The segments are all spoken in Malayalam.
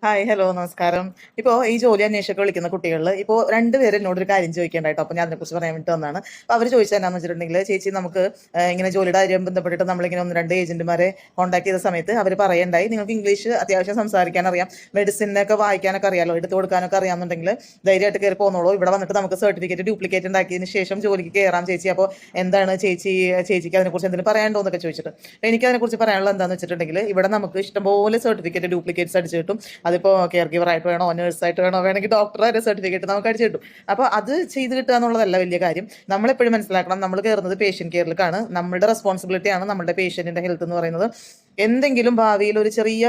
ഹായ്, ഹലോ, നമസ്കാരം. ഇപ്പോൾ ഈ ജോലി അന്വേഷിച്ചൊക്കെ വിളിക്കുന്ന കുട്ടികളിൽ ഇപ്പോൾ രണ്ടുപേരും എന്നോടൊരു കാര്യം ചോദിക്കേണ്ടായിട്ടോ. അപ്പോൾ ഞാൻ അതിനെക്കുറിച്ച് പറയാൻ വേണ്ടി വന്നതാണ്. അപ്പോൾ അവർ ചോദിച്ചത് എന്നാന്ന് വെച്ചിട്ടുണ്ടെങ്കിൽ, ചേച്ചി നമുക്ക് ഇങ്ങനെ ജോലിയുടെ കാര്യം ബന്ധപ്പെട്ടിട്ട് നമ്മളിങ്ങനെ ഒന്ന് രണ്ട് ഏജന്റുമാരെ കോൺടാക്ട് ചെയ്ത സമയത്ത് അവർ പറയുണ്ടായി, നിങ്ങൾക്ക് ഇംഗ്ലീഷ് അത്യാവശ്യം സംസാരിക്കാൻ അറിയാം, മെഡിസിനൊക്കെ വായിക്കാനൊക്കെ അറിയാമല്ലോ, എടുത്തു കൊടുക്കാനൊക്കെ അറിയാമെന്നുണ്ടെങ്കിൽ ധൈര്യമായിട്ട് കയറി പോന്നോളൂ, ഇവിടെ വന്നിട്ട് നമുക്ക് സർട്ടിഫിക്കറ്റ് ഡ്യൂപ്ലിക്കേറ്റ് ഉണ്ടാക്കിയതിന് ശേഷം ജോലിക്ക് കയറാം ചേച്ചി. അപ്പോൾ എന്താണ് ചേച്ചിക്ക് അതിനെക്കുറിച്ച് എന്തെങ്കിലും പറയാനുണ്ടോ എന്നൊക്കെ ചോദിച്ചിട്ട്, അപ്പോൾ എനിക്ക് അതിനെക്കുറിച്ച് പറയാനുള്ളത് എന്താണെന്ന് വെച്ചിട്ടുണ്ടെങ്കിൽ, ഇവിടെ നമുക്ക് ഇഷ്ടംപോലെ സർട്ടിഫിക്കറ്റ് ഡ്യൂപ്ലിക്കേറ്റ്സ് അടിച്ചു കിട്ടും. അതിപ്പോൾ കെയർ ഗിവർ ആയിട്ട് വേണോ, നേഴ്സായിട്ട് വേണോ, വേണമെങ്കിൽ ഡോക്ടറുടെ സർട്ടിഫിക്കറ്റ് നമുക്ക് അടിച്ചു കിട്ടും. അപ്പോൾ അത് ചെയ്ത് കിട്ടുക എന്നുള്ളതല്ല വലിയ കാര്യം. നമ്മളെപ്പോഴും മനസ്സിലാക്കണം, നമ്മൾ കയറുന്നത് പേഷ്യൻ്റ് കെയറിലേക്കാണ്. നമ്മുടെ റെസ്പോൺസിബിലിറ്റിയാണ് നമ്മുടെ പേഷ്യൻറ്റിൻ്റെ ഹെൽത്ത് എന്ന് പറയുന്നത്. എന്തെങ്കിലും ഭാവിയിൽ ഒരു ചെറിയ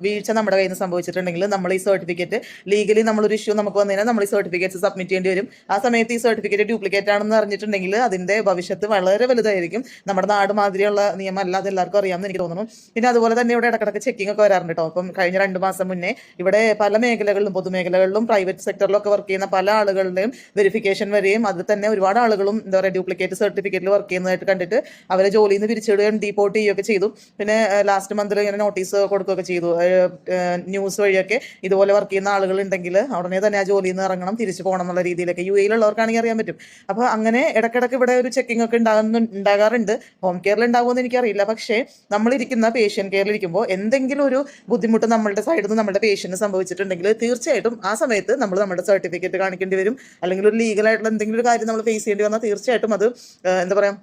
വീഴ്ച നമ്മുടെ കയ്യിൽ നിന്ന് സംഭവിച്ചിട്ടുണ്ടെങ്കിൽ നമ്മൾ ഈ സർട്ടിഫിക്കറ്റ് ലീഗലി നമ്മളൊരു ഇഷ്യൂ നമുക്ക് വന്നു കഴിഞ്ഞാൽ നമ്മൾ ഈ സർട്ടിഫിക്കറ്റ്സ് സബ്മിറ്റ് ചെയ്യേണ്ടി വരും. ആ സമയത്ത് ഈ സർട്ടിഫിക്കറ്റ് ഡ്യൂപ്ലിക്കേറ്റ് ആണെന്ന് അറിഞ്ഞിട്ടുണ്ടെങ്കിൽ അതിൻ്റെ ഭവിഷ്യത്ത് വളരെ വലുതായിരിക്കും. നമ്മുടെ നാട് മാതിരിയുള്ള നിയമമല്ല, അത് എല്ലാവർക്കും അറിയാമെന്ന് എനിക്ക് തോന്നുന്നു. പിന്നെ അതുപോലെ തന്നെ ഇവിടെ ഇടക്കിടക്ക് ചെക്കിംഗ് ഒക്കെ വരാറുണ്ട് കേട്ടോ. അപ്പം കഴിഞ്ഞ 2 മാസം മുന്നേ ഇവിടെ പല മേഖലകളിലും, പൊതുമേഖലകളിലും പ്രൈവറ്റ് സെക്ടറിലും ഒക്കെ വർക്ക് ചെയ്യുന്ന പല ആളുകളുടെയും വെരിഫിക്കേഷൻ വരെയും അത് തന്നെ ഒരുപാട് ആളുകളും എന്താ പറയുക ഡ്യൂപ്ലിക്കേറ്റ് സർട്ടിഫിക്കറ്റിൽ വർക്ക് ചെയ്യുന്നതായിട്ട് കണ്ടിട്ട് അവരെ ജോലിയിൽ നിന്ന് പിരിച്ചിടുകയും ഡീപ്പോർട്ട് ചെയ്യുകയൊക്കെ ചെയ്തു. പിന്നെ ലാസ്റ്റ് മന്തിൽ ഇങ്ങനെ നോട്ടീസ് കൊടുക്കുകയൊക്കെ ചെയ്തു. ന്യൂസ് വഴിയൊക്കെ ഇതുപോലെ വർക്ക് ചെയ്യുന്ന ആളുകൾ ഉണ്ടെങ്കിൽ ഉടനെ തന്നെ ആ ജോലിയിൽ നിന്ന് ഇറങ്ങണം, തിരിച്ചു പോകണം എന്നുള്ള രീതിയിലൊക്കെ UAE-ലുള്ളവർക്കാണെങ്കിൽ അറിയാൻ പറ്റും. അപ്പോൾ അങ്ങനെ ഇടയ്ക്കിടയ്ക്ക് ഇവിടെ ഒരു ചെക്കിംഗ് ഒക്കെ ഉണ്ടാകാറുണ്ട്. ഹോം കെയറിൽ ഉണ്ടാകുമെന്ന് എനിക്കറിയില്ല. പക്ഷേ നമ്മളിരിക്കുന്ന പേഷ്യൻ്റ് കെയറിലിരിക്കുമ്പോൾ എന്തെങ്കിലും ഒരു ബുദ്ധിമുട്ട് നമ്മളുടെ സൈഡിൽ നിന്ന് നമ്മുടെ പേഷ്യൻറ്റ് സംഭവിച്ചിട്ടുണ്ടെങ്കിൽ തീർച്ചയായിട്ടും ആ സമയത്ത് നമ്മൾ നമ്മുടെ സർട്ടിഫിക്കറ്റ് കാണിക്കേണ്ടി വരും. അല്ലെങ്കിൽ ഒരു ലീഗലായിട്ടുള്ള എന്തെങ്കിലും ഒരു കാര്യം നമ്മൾ ഫേസ് ചെയ്യേണ്ടി വന്നാൽ തീർച്ചയായിട്ടും അത് എന്താ പറയുക,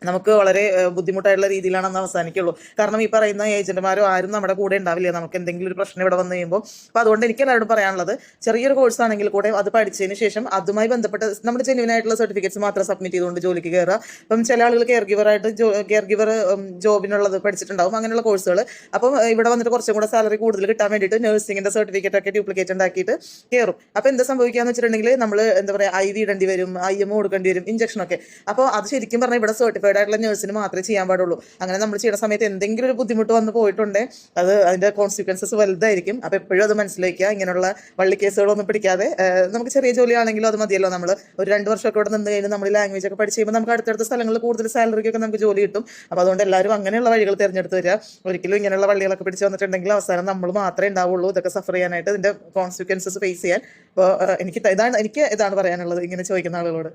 നമുക്ക് വളരെ ബുദ്ധിമുട്ടായിട്ടുള്ള രീതിയിലാണ് അന്ന് അവസാനിക്കുള്ളൂ. കാരണം ഈ പറയുന്ന ഏജന്റുമാരോ ആരും നമ്മുടെ കൂടെ ഉണ്ടാവില്ല നമുക്ക് എന്തെങ്കിലും ഒരു പ്രശ്നം ഇവിടെ വന്നു കഴിയുമ്പോൾ. അപ്പോൾ അതുകൊണ്ട് എനിക്ക് എല്ലാവരോടും പറയാനുള്ളത്, ചെറിയൊരു കോഴ്സ് ആണെങ്കിൽ കൂടെ അത് പഠിച്ചതിന് ശേഷം അതുമായി ബന്ധപ്പെട്ട് നമ്മുടെ ജെന്യുവൻ ആയിട്ടുള്ള സർട്ടിഫിക്കറ്റ്സ് മാത്രം സബ്മിറ്റ് ചെയ്തുകൊണ്ട് ജോലിക്ക് കയറുക. ഇപ്പം ചില ആളുകൾ കെയർ ഗിവർ ജോബിനുള്ളത് പഠിച്ചിട്ടുണ്ടാവും, അങ്ങനെയുള്ള കോഴ്സുകൾ. അപ്പം ഇവിടെ വന്നിട്ട് കുറച്ചും കൂടെ സാലറി കൂടുതൽ കിട്ടാൻ വേണ്ടിയിട്ട് നഴ്സിംഗിൻ്റെ സർട്ടിഫിക്കറ്റ് ഒക്കെ ഡ്യൂപ്ലിക്കേറ്റ് ഉണ്ടാക്കിയിട്ട് കയറും. അപ്പോൾ എന്താ സംഭവിക്കാന്ന് വെച്ചിട്ടുണ്ടെങ്കിൽ, നമ്മൾ എന്താ പറയുക IV ഇടേണ്ടി വരും, IM കൊടുക്കേണ്ടി വരും, ഇഞ്ചക്ഷനൊക്കെ. അപ്പോൾ അത് ശരിക്കും പറഞ്ഞാൽ ഇവിടെ സർട്ടിഫൈഡ് ആയിട്ടുള്ള നഴ്സിന് മാത്രമേ ചെയ്യാൻ പാടുള്ളൂ. അങ്ങനെ നമ്മൾ ചെയ്യുന്ന സമയത്ത് എന്തെങ്കിലും ഒരു ബുദ്ധിമുട്ട് വന്ന് പോയിട്ടുണ്ടെങ്കിൽ അതിൻ്റെ കോൺസിക്വൻസസ് വലുതായിരിക്കും. അപ്പോൾ എപ്പോഴും അത് മനസ്സിലാക്കുക. ഇങ്ങനെയുള്ള വള്ളി കേസുകളൊന്നും പിടിക്കാതെ നമുക്ക് ചെറിയ ജോലിയാണെങ്കിലും അത് മതിയല്ലോ. നമ്മൾ ഒരു 2 വർഷമൊക്കെ ഇവിടെ നിന്ന് കഴിഞ്ഞ് നമ്മൾ ലാംഗ്വേജ് ഒക്കെ പഠിച്ച് കഴിയുമ്പോൾ നമുക്ക് അടുത്തടുത്ത സ്ഥലങ്ങളിൽ കൂടുതൽ സാലറിക്കൊക്കെ നമുക്ക് ജോലി കിട്ടും. അപ്പോൾ അതുകൊണ്ട് എല്ലാവരും അങ്ങനെയുള്ള വഴികൾ തിരഞ്ഞെടുത്ത് വരിക. ഒരിക്കലും ഇങ്ങനെയുള്ള വള്ളികളൊക്കെ പിടിച്ച് വന്നിട്ടുണ്ടെങ്കിൽ അവസാനം നമ്മൾ മാത്രമേ ഉണ്ടാവുള്ളൂ ഇതൊക്കെ സഫർ ചെയ്യാനായിട്ട്, ഇതിൻ്റെ കോൺസിക്വൻസസ് ഫേസ് ചെയ്യാൻ. അപ്പോൾ എനിക്ക് ഇതാണ് പറയാനുള്ളത് ഇങ്ങനെ ചോദിക്കുന്ന ആളുകളോട്.